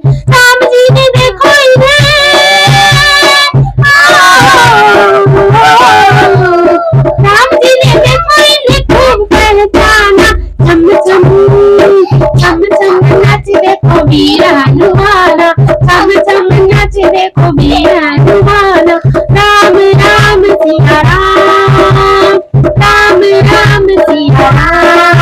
राम जी ने देखो इन्हें, राम जी ने देखो इन्हें खूब पहचाना। चम चम चम चम नाच देखो वीर हनुमान, चम चम नाच देखो वीर हनुमान। राम राम सिया राम, राम राम सिया राम,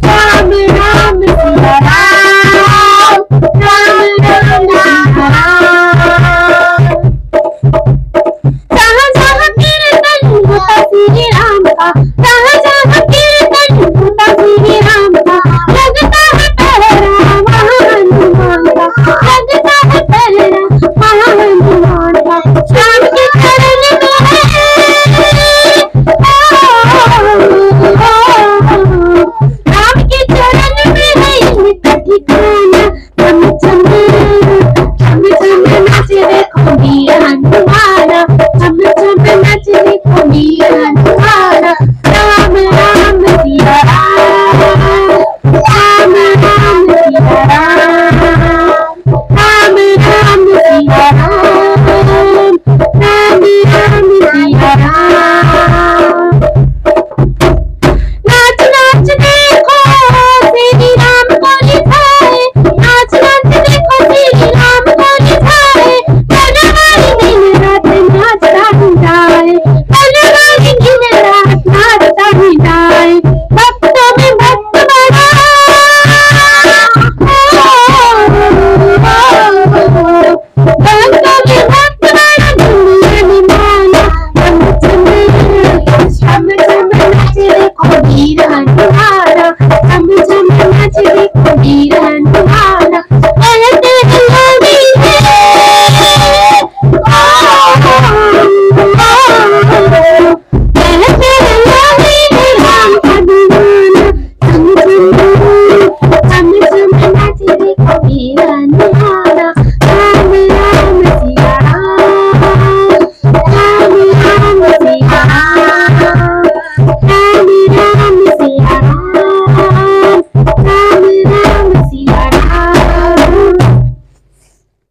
राम राम सिया राम, राम राम सिया राम। जहाँ जहाँ कीर्तन होता श्री राम का, जहाँ जहाँ कीर्तन होता श्री राम का, लगता है पहरा वहाँ हनुमान का, लगता है पहरा वहाँ हनुमान का। राम के चरण में है, राम के चरण में है इनका ठिकाना। चम चम चम चम नाच देखो वीर हनुमान, चम चम नाच देखो वीर हनुमान। राम राम सिया राम, राम राम सिया राम, राम राम सिया राम, राम राम सिया राम। नाच नाच देखो श्री राम को लिखाए, नाच नाच देखो श्री राम को लिखाए। बनवारी दिन रात नाचता ही जाए, बनवारी दिन रात नाचता ही जाए। भक्तों में भक्त बड़ा, भक्तों में भक्त बड़ा दुनिया ने माना। चम चम चम चम नाच देखो वीर हनुमान।